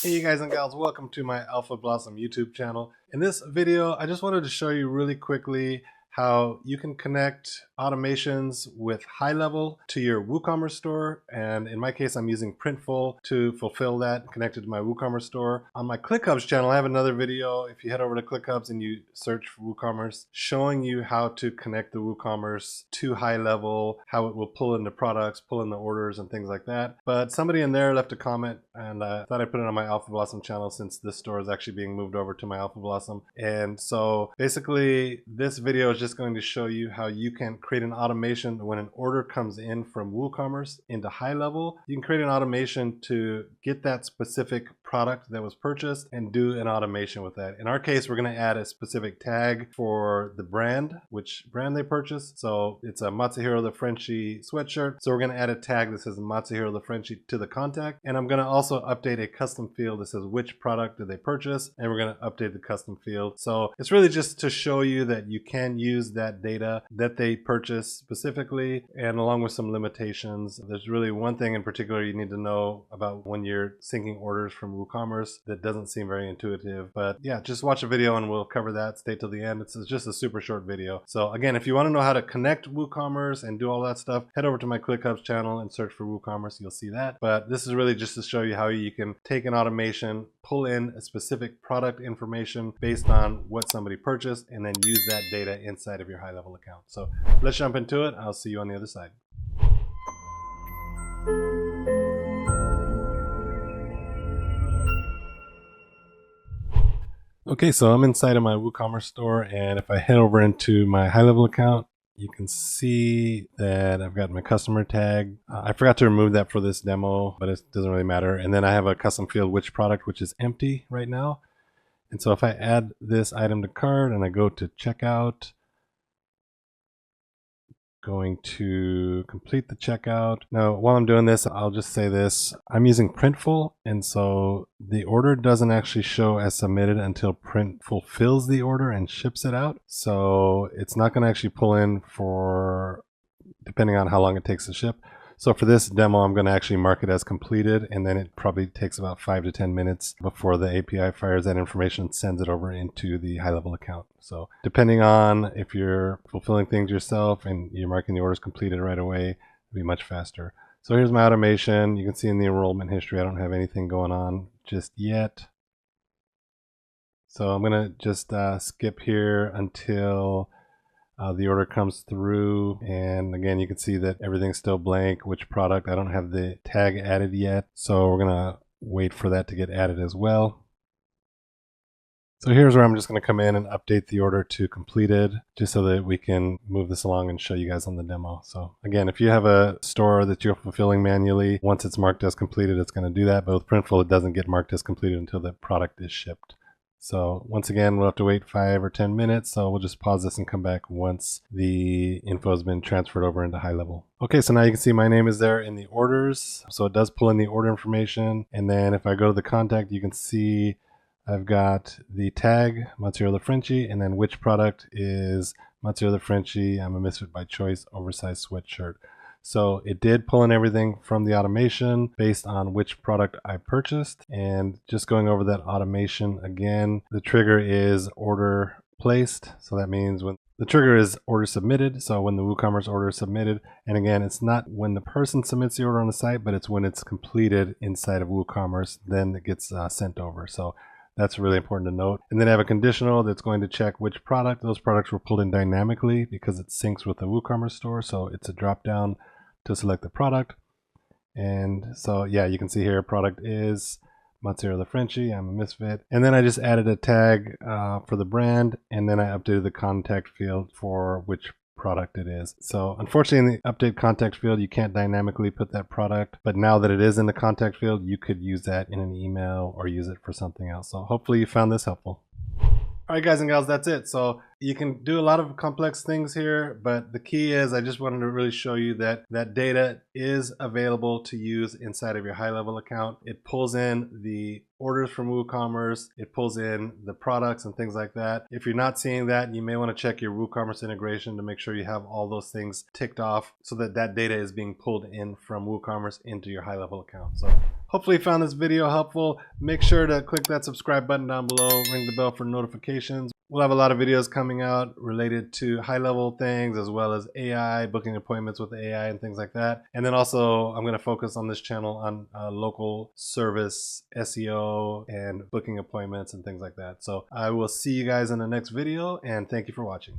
Hey you guys and gals, welcome to my Alpha Blossom YouTube channel. In this video, I just wanted to show you really quickly how you can connect automations with HighLevel to your WooCommerce store. And in my case, I'm using Printful to fulfill that connected to my WooCommerce store. On my ClickHubs channel, I have another video. If you head over to ClickHubs and you search for WooCommerce, showing you how to connect the WooCommerce to HighLevel, how it will pull in the products, pull in the orders and things like that. But somebody in there left a comment and I thought I'd put it on my Alpha Blossom channel since this store is actually being moved over to my Alpha Blossom. And so basically this video is just going to show you how you can create an automation when an order comes in from WooCommerce into HighLevel. You can create an automation to get that specific product that was purchased and do an automation with that. In our case, we're going to add a specific tag for the brand, which brand they purchased. So it's a Matsuhiro the Frenchie sweatshirt. So we're going to add a tag that says Matsuhiro the Frenchie to the contact. And I'm going to also update a custom field that says which product did they purchase. And we're going to update the custom field. So it's really just to show you that you can use that data that they purchased specifically, and along with some limitations. There's really one thing in particular you need to know about when you're syncing orders from WooCommerce that doesn't seem very intuitive. But yeah, just watch a video and we'll cover that. Stay till the end. It's just a super short video. So again, if you want to know how to connect WooCommerce and do all that stuff, head over to my ClickHubs channel and search for WooCommerce. You'll see that. But this is really just to show you how you can take an automation, pull in a specific product information based on what somebody purchased, and then use that data inside of your HighLevel account. So let's jump into it. I'll see you on the other side. Okay, so I'm inside of my WooCommerce store, and if I head over into my HighLevel account, you can see that I've got my customer tag. I forgot to remove that for this demo, but it doesn't really matter. And then I have a custom field, which product, which is empty right now. And so if I add this item to cart and I go to checkout, going to complete the checkout. Now, while I'm doing this, I'll just say this. I'm using Printful, and so the order doesn't actually show as submitted until Printful fills the order and ships it out. So it's not going to actually pull in for, depending on how long it takes to ship. So for this demo, I'm going to actually mark it as completed, and then it probably takes about 5 to 10 minutes before the API fires that information and sends it over into the HighLevel account. So depending on if you're fulfilling things yourself and you're marking the orders completed right away, it'll be much faster. So here's my automation. You can see in the enrollment history, I don't have anything going on just yet. So I'm going to just skip here until the order comes through, and again you can see that everything's still blank. Which product, I don't have the tag added yet, so we're gonna wait for that to get added as well. So here's where I'm just going to come in and update the order to completed, just so that we can move this along and show you guys on the demo. So again, if you have a store that you're fulfilling manually, once it's marked as completed, it's going to do that. But with Printful, it doesn't get marked as completed until the product is shipped. So once again, we'll have to wait 5 or 10 minutes. So we'll just pause this and come back once the info has been transferred over into HighLevel. Okay, so now you can see my name is there in the orders. So it does pull in the order information. And then if I go to the contact, you can see I've got the tag, Matsuhiro the Frenchie, and then which product is Matsuhiro the Frenchie. I'm a misfit by choice, oversized sweatshirt. So it did pull in everything from the automation based on which product I purchased. And just going over that automation again, the trigger is order placed. So that means when the trigger is order submitted. So when the WooCommerce order is submitted, and again, it's not when the person submits the order on the site, but it's when it's completed inside of WooCommerce, then it gets sent over. So that's really important to note. And then I have a conditional that's going to check which product. Those products were pulled in dynamically because it syncs with the WooCommerce store. So it's a drop down to select the product. And so yeah, you can see here product is Matsuhiro the Frenchie. I'm a misfit. And then I just added a tag for the brand, and then I updated the contact field for which product it is. So unfortunately in the update contact field, you can't dynamically put that product, but now that it is in the contact field, you could use that in an email or use it for something else. So hopefully you found this helpful. All right, guys and gals, that's it. So You can do a lot of complex things here, but the key is I just wanted to really show you that that data is available to use inside of your HighLevel account. It pulls in the orders from WooCommerce, it pulls in the products and things like that. If you're not seeing that, you may want to check your WooCommerce integration to make sure you have all those things ticked off so that that data is being pulled in from WooCommerce into your HighLevel account. So hopefully you found this video helpful. Make sure to click that subscribe button down below, ring the bell for notifications. We'll have a lot of videos coming out related to HighLevel things as well as AI, booking appointments with AI and things like that. And then also I'm going to focus on this channel on local service, SEO, and booking appointments and things like that. So I will see you guys in the next video, and thank you for watching.